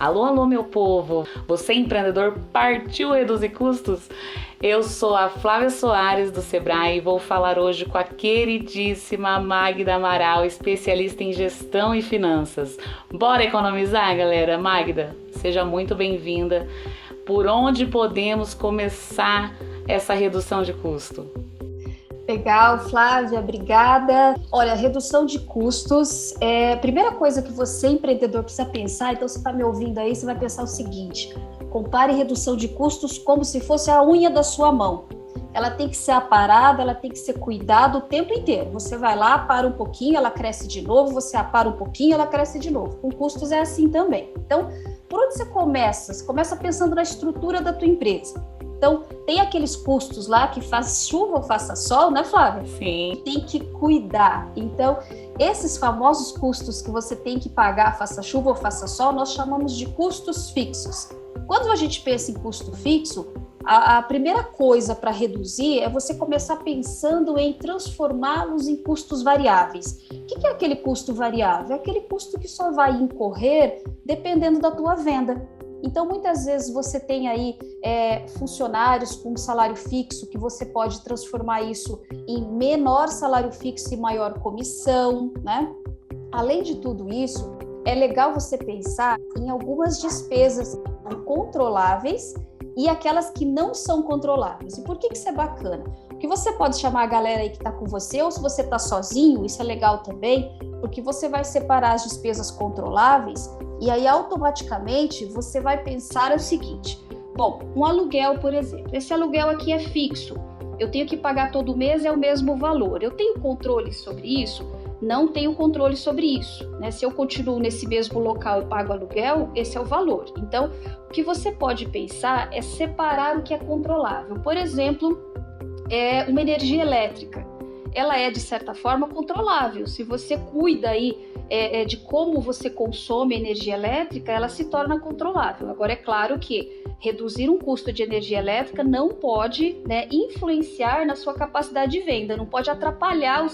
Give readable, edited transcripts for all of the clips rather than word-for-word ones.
Alô, alô, meu povo! Você, empreendedor, partiu reduzir custos? Eu sou a Flávia Soares, do Sebrae, e vou falar hoje com a queridíssima Magda Amaral, especialista em gestão e finanças. Bora economizar, galera? Magda, seja muito bem-vinda. Por onde podemos começar essa redução de custo? Legal, Flávia, obrigada. Olha, redução de custos é a primeira coisa que você, empreendedor, precisa pensar. Então, você está me ouvindo aí, você vai pensar o seguinte: compare redução de custos como se fosse a unha da sua mão. Ela tem que ser aparada, ela tem que ser cuidada o tempo inteiro. Você vai lá, para um pouquinho, ela cresce de novo, você apara um pouquinho, ela cresce de novo. Com custos é assim também. Então, por onde você começa? Você começa pensando na estrutura da tua empresa. Então, tem aqueles custos lá que faz chuva ou faça sol, né, Flávia? Sim. Tem que cuidar. Então, esses famosos custos que você tem que pagar, faça chuva ou faça sol, nós chamamos de custos fixos. Quando a gente pensa em custo fixo, a primeira coisa para reduzir é você começar pensando em transformá-los em custos variáveis. O que é aquele custo variável? É aquele custo que só vai incorrer dependendo da tua venda. Então, muitas vezes você tem aí funcionários com salário fixo, que você pode transformar isso em menor salário fixo e maior comissão, né? Além de tudo isso, é legal você pensar em algumas despesas controláveis e aquelas que não são controláveis. E por que isso é bacana? Porque você pode chamar a galera aí que está com você, ou se você está sozinho, isso é legal também, porque você vai separar as despesas controláveis e aí automaticamente você vai pensar o seguinte: bom, um aluguel, por exemplo, esse aluguel aqui é fixo, eu tenho que pagar todo mês, é o mesmo valor. Eu tenho controle sobre isso? Não tenho controle sobre isso, né? Se eu continuo nesse mesmo local e pago aluguel, esse é o valor. Então, o que você pode pensar é separar o que é controlável. Por exemplo, uma energia elétrica. Ela é, de certa forma, controlável. Se você cuida aí de como você consome energia elétrica, ela se torna controlável. Agora, é claro que reduzir um custo de energia elétrica não pode, né, influenciar na sua capacidade de venda, não pode atrapalhar o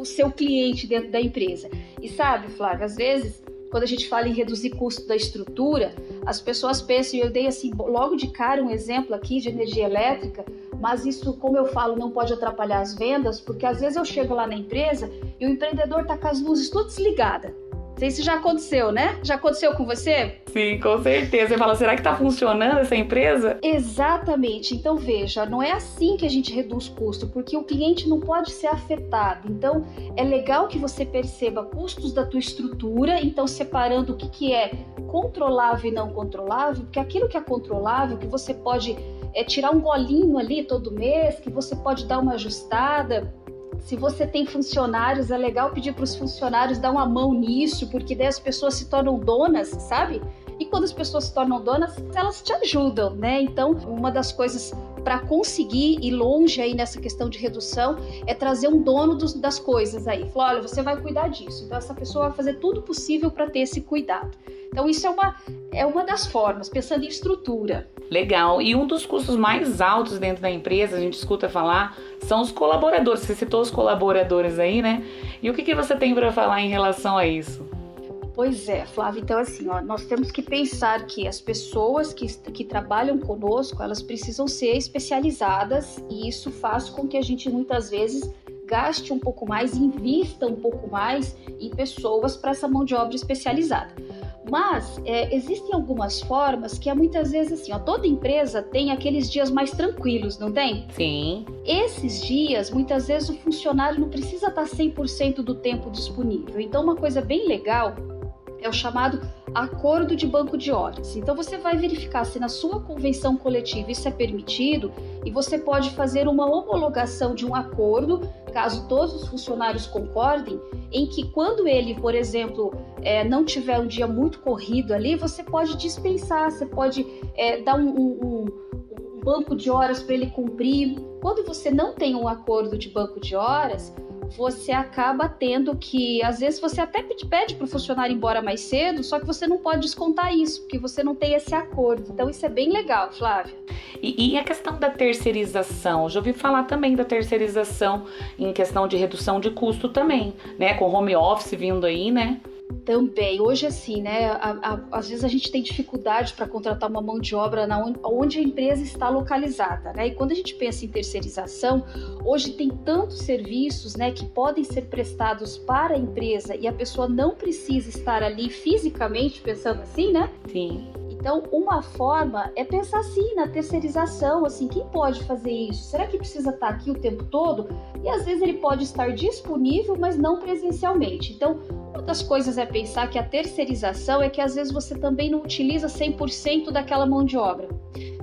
seu cliente dentro da empresa. E sabe, Flávia, às vezes, quando a gente fala em reduzir custo da estrutura, as pessoas pensam, e eu dei assim, logo de cara um exemplo aqui de energia elétrica, mas isso, como eu falo, não pode atrapalhar as vendas, porque às vezes eu chego lá na empresa e o empreendedor está com as luzes todas desligadas. Não sei se já aconteceu, né? Já aconteceu com você? Sim, com certeza. Você fala, será que está funcionando essa empresa? Exatamente. Então, veja, não é assim que a gente reduz custo, porque o cliente não pode ser afetado. Então, é legal que você perceba custos da tua estrutura, então separando o que é controlável e não controlável, porque aquilo que é controlável, que você pode tirar um golinho ali todo mês, que você pode dar uma ajustada. Se você tem funcionários, é legal pedir para os funcionários dar uma mão nisso, porque daí as pessoas se tornam donas, sabe? E quando as pessoas se tornam donas, elas te ajudam, né? Então, uma das coisas para conseguir ir longe aí nessa questão de redução é trazer um dono das coisas aí. Falar, olha, você vai cuidar disso. Então, essa pessoa vai fazer tudo possível para ter esse cuidado. Então, isso é uma das formas, pensando em estrutura. Legal. E um dos custos mais altos dentro da empresa, a gente escuta falar, são os colaboradores. Você citou os colaboradores aí, né? E o que você tem para falar em relação a isso? Pois é, Flávia, então assim, nós temos que pensar que as pessoas que trabalham conosco, elas precisam ser especializadas, e isso faz com que a gente muitas vezes gaste um pouco mais, invista um pouco mais em pessoas para essa mão de obra especializada. Mas existem algumas formas que muitas vezes assim, toda empresa tem aqueles dias mais tranquilos, não tem? Sim. Esses dias, muitas vezes o funcionário não precisa estar 100% do tempo disponível. Então, uma coisa bem legal é o chamado acordo de banco de horas. Então, você vai verificar se na sua convenção coletiva isso é permitido, e você pode fazer uma homologação de um acordo, caso todos os funcionários concordem, em que quando ele, por exemplo, não tiver um dia muito corrido ali, você pode dispensar, você pode dar um banco de horas para ele cumprir. Quando você não tem um acordo de banco de horas, você acaba tendo que, às vezes você até pede para o funcionário ir embora mais cedo, só que você não pode descontar isso, porque você não tem esse acordo. Então isso é bem legal, Flávia. E a questão da terceirização? Eu já ouvi falar também da terceirização em questão de redução de custo também, né? Com home office vindo aí, né? Também, hoje assim, né, às vezes a gente tem dificuldade para contratar uma mão de obra onde a empresa está localizada, né, e quando a gente pensa em terceirização, hoje tem tantos serviços, né, que podem ser prestados para a empresa e a pessoa não precisa estar ali fisicamente, pensando assim, né? Sim. Então, uma forma é pensar assim na terceirização, assim, quem pode fazer isso? Será que precisa estar aqui o tempo todo? E às vezes ele pode estar disponível, mas não presencialmente. Então, uma das coisas é pensar que a terceirização é que às vezes você também não utiliza 100% daquela mão de obra.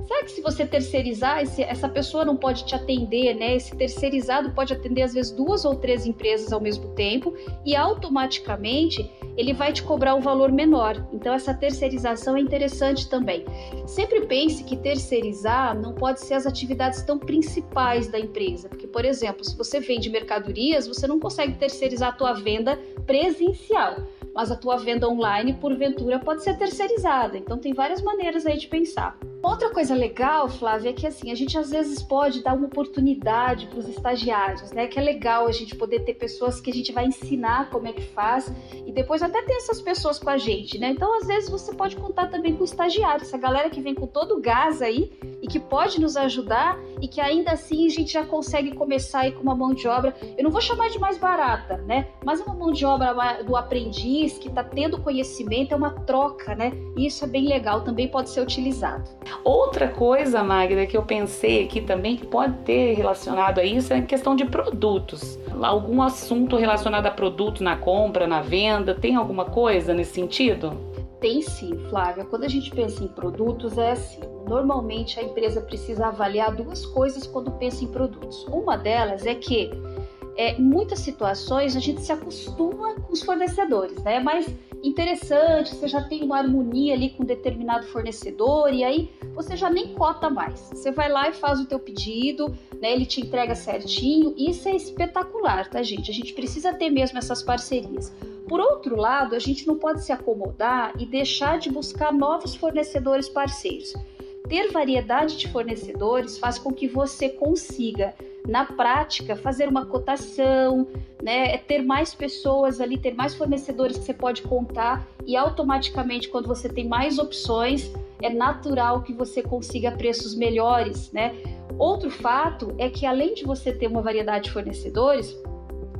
Será que se você terceirizar, essa pessoa não pode te atender, né? Esse terceirizado pode atender às vezes 2 ou 3 empresas ao mesmo tempo e automaticamente ele vai te cobrar um valor menor. Então essa terceirização é interessante também. Sempre pense que terceirizar não pode ser as atividades tão principais da empresa, porque, por exemplo, se você vende mercadorias, você não consegue terceirizar a tua venda presencial, mas a tua venda online, porventura, pode ser terceirizada. Então tem várias maneiras aí de pensar. Outra coisa legal, Flávia, é que assim, a gente às vezes pode dar uma oportunidade para os estagiários, né? Que é legal a gente poder ter pessoas que a gente vai ensinar como é que faz e depois até ter essas pessoas com a gente, né? Então, às vezes, você pode contar também com o estagiário, essa galera que vem com todo o gás aí e que pode nos ajudar e que ainda assim a gente já consegue começar aí com uma mão de obra, eu não vou chamar de mais barata, né? Mas uma mão de obra do aprendiz que está tendo conhecimento, é uma troca, né? E isso é bem legal, também pode ser utilizado. Outra coisa, Magda, que eu pensei aqui também que pode ter relacionado a isso é a questão de produtos. Algum assunto relacionado a produtos na compra, na venda, tem alguma coisa nesse sentido? Tem sim, Flávia. Quando a gente pensa em produtos, é assim. Normalmente a empresa precisa avaliar 2 coisas quando pensa em produtos. Uma delas é que em muitas situações a gente se acostuma com os fornecedores, né? Mas interessante, você já tem uma harmonia ali com um determinado fornecedor e aí você já nem cota mais. Você vai lá e faz o teu pedido, né? Ele te entrega certinho. Isso é espetacular, tá, gente? A gente precisa ter mesmo essas parcerias. Por outro lado, a gente não pode se acomodar e deixar de buscar novos fornecedores parceiros. Ter variedade de fornecedores faz com que você consiga, na prática, fazer uma cotação, né? Ter mais pessoas ali, ter mais fornecedores que você pode contar e automaticamente, quando você tem mais opções, é natural que você consiga preços melhores, né? Outro fato é que, além de você ter uma variedade de fornecedores,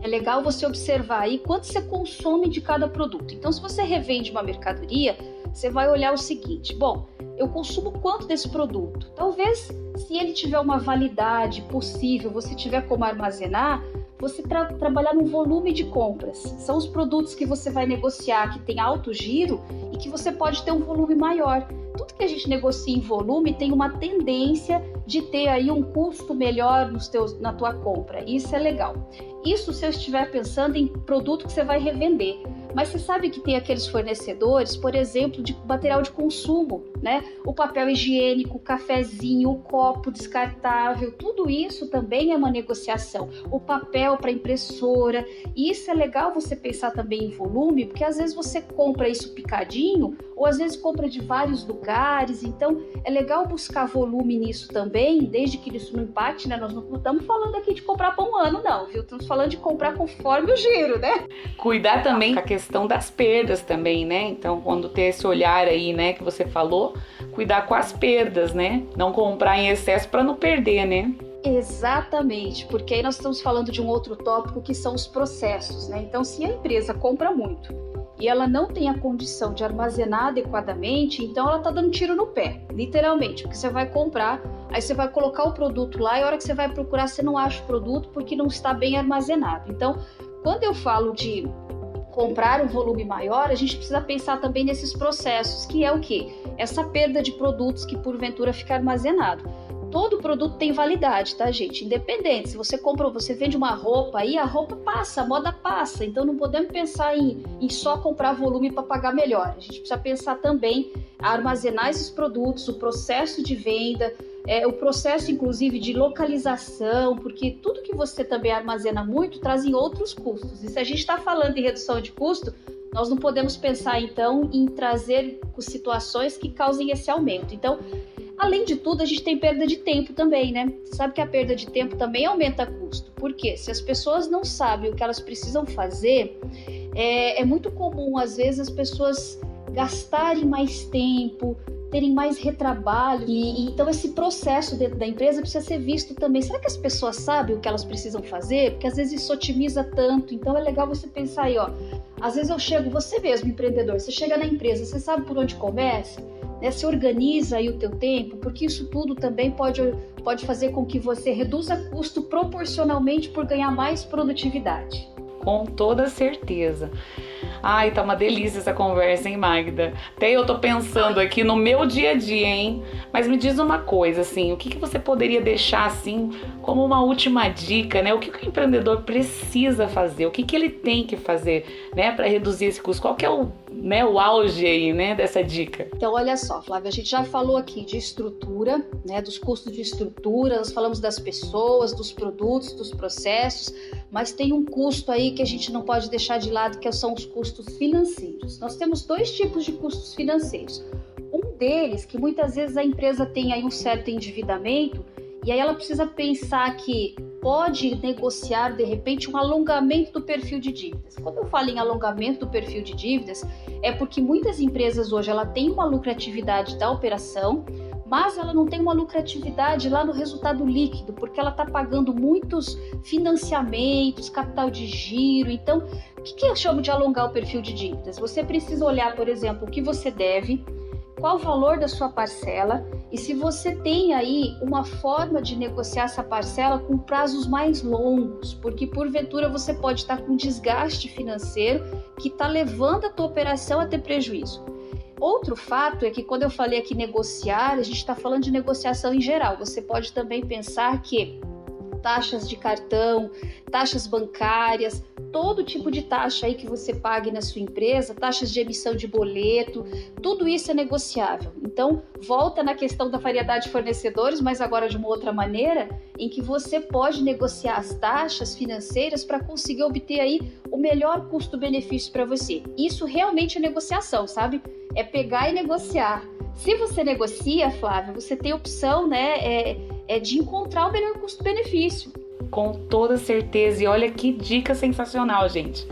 é legal você observar aí quanto você consome de cada produto. Então, se você revende uma mercadoria, você vai olhar o seguinte: bom, eu consumo quanto desse produto? Talvez, se ele tiver uma validade possível, você tiver como armazenar, você trabalhar num volume de compras. São os produtos que você vai negociar que tem alto giro e que você pode ter um volume maior. Tudo que a gente negocia em volume tem uma tendência de ter aí um custo melhor na tua compra. Isso é legal. Isso se eu estiver pensando em produto que você vai revender. Mas você sabe que tem aqueles fornecedores, por exemplo, de material de consumo, né? O papel higiênico, o cafezinho, o copo descartável, tudo isso também é uma negociação. O papel para impressora, e isso é legal você pensar também em volume, porque às vezes você compra isso picadinho, ou às vezes compra de vários lugares, então é legal buscar volume nisso também, desde que isso não impacte, né? Nós não estamos falando aqui de comprar para um ano, não, viu? Estamos falando de comprar conforme o giro, né? Cuidar também com a questão das perdas também, né? Então, quando ter esse olhar aí, né, que você falou, cuidar com as perdas, né? Não comprar em excesso para não perder, né? Exatamente, porque aí nós estamos falando de um outro tópico que são os processos, né? Então, se a empresa compra muito e ela não tem a condição de armazenar adequadamente, então ela está dando tiro no pé, literalmente, porque você vai comprar, aí você vai colocar o produto lá e a hora que você vai procurar, você não acha o produto porque não está bem armazenado. Então, quando eu falo de comprar um volume maior, a gente precisa pensar também nesses processos, que é o quê? Essa perda de produtos que porventura fica armazenado. Todo produto tem validade, tá, gente? Independente, se você compra, você vende uma roupa aí, a roupa passa, a moda passa, então não podemos pensar em só comprar volume para pagar melhor. A gente precisa pensar também a armazenar esses produtos, o processo de venda, o processo inclusive de localização, porque tudo que você também armazena muito traz em outros custos. E se a gente está falando em redução de custo, nós não podemos pensar então em trazer situações que causem esse aumento. Então, além de tudo, a gente tem perda de tempo também, né? Você sabe que a perda de tempo também aumenta custo. Por quê? Se as pessoas não sabem o que elas precisam fazer, é muito comum, às vezes, as pessoas gastarem mais tempo, terem mais retrabalho, e então esse processo dentro da empresa precisa ser visto também. Será que as pessoas sabem o que elas precisam fazer? Porque às vezes isso otimiza tanto, então é legal você pensar aí, às vezes eu chego, você mesmo, empreendedor, você chega na empresa, você sabe por onde começa? Né? Você organiza aí o teu tempo, porque isso tudo também pode fazer com que você reduza custo proporcionalmente por ganhar mais produtividade. Com toda certeza. Ai, tá uma delícia essa conversa, hein, Magda? Até eu tô pensando aqui no meu dia a dia, hein? Mas me diz uma coisa, assim, o que você poderia deixar, assim, como uma última dica, né? O que o empreendedor precisa fazer? O que ele tem que fazer, né, para reduzir esse custo? Qual que é o auge aí, né, dessa dica? Então, olha só, Flávia, a gente já falou aqui de estrutura, né, dos custos de estrutura, nós falamos das pessoas, dos produtos, dos processos, mas tem um custo aí que a gente não pode deixar de lado, que são os custos financeiros. Nós temos 2 tipos de custos financeiros. Um deles, que muitas vezes a empresa tem aí um certo endividamento, e aí ela precisa pensar que pode negociar, de repente, um alongamento do perfil de dívidas. Quando eu falo em alongamento do perfil de dívidas, é porque muitas empresas hoje ela tem uma lucratividade da operação, mas ela não tem uma lucratividade lá no resultado líquido, porque ela está pagando muitos financiamentos, capital de giro. Então, o que eu chamo de alongar o perfil de dívidas? Você precisa olhar, por exemplo, o que você deve, qual o valor da sua parcela e se você tem aí uma forma de negociar essa parcela com prazos mais longos, porque porventura você pode estar com desgaste financeiro que está levando a tua operação a ter prejuízo. Outro fato é que quando eu falei aqui negociar, a gente está falando de negociação em geral. Você pode também pensar que taxas de cartão, taxas bancárias, todo tipo de taxa aí que você pague na sua empresa, taxas de emissão de boleto, tudo isso é negociável. Então, volta na questão da variedade de fornecedores, mas agora de uma outra maneira, em que você pode negociar as taxas financeiras para conseguir obter aí o melhor custo-benefício para você. Isso realmente é negociação, sabe? É pegar e negociar. Se você negocia, Flávia, você tem a opção, né, de encontrar o melhor custo-benefício. Com toda certeza. E olha que dica sensacional, gente.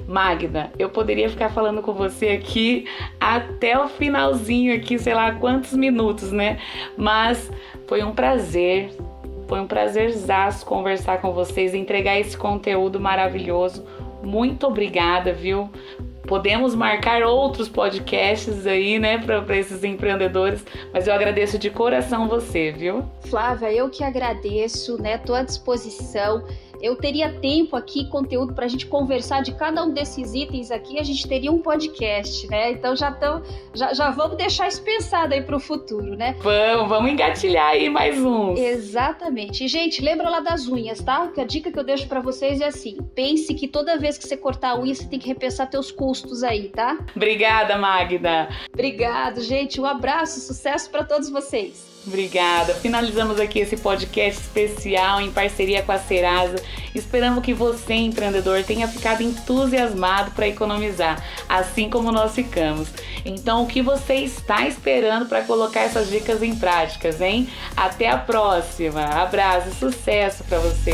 Magda, eu poderia ficar falando com você aqui até o finalzinho aqui, sei lá quantos minutos, né? Mas foi um prazerzaço conversar com vocês, entregar esse conteúdo maravilhoso. Muito obrigada, viu? Podemos marcar outros podcasts aí, né, para esses empreendedores, mas eu agradeço de coração você, viu? Flávia, eu que agradeço, né, tô à disposição. Eu teria tempo aqui, conteúdo para a gente conversar de cada um desses itens aqui, a gente teria um podcast, né? Então já vamos deixar isso pensado aí para o futuro, né? Vamos engatilhar aí mais uns. Exatamente. E, gente, lembra lá das unhas, tá? Que a dica que eu deixo para vocês é assim, pense que toda vez que você cortar a unha, você tem que repensar teus custos aí, tá? Obrigada, Magda. Obrigado, gente. Um abraço, sucesso para todos vocês. Obrigada. Finalizamos aqui esse podcast especial em parceria com a Serasa. Esperamos que você, empreendedor, tenha ficado entusiasmado para economizar, assim como nós ficamos. Então, o que você está esperando para colocar essas dicas em práticas, hein? Até a próxima. Abraço e sucesso para você.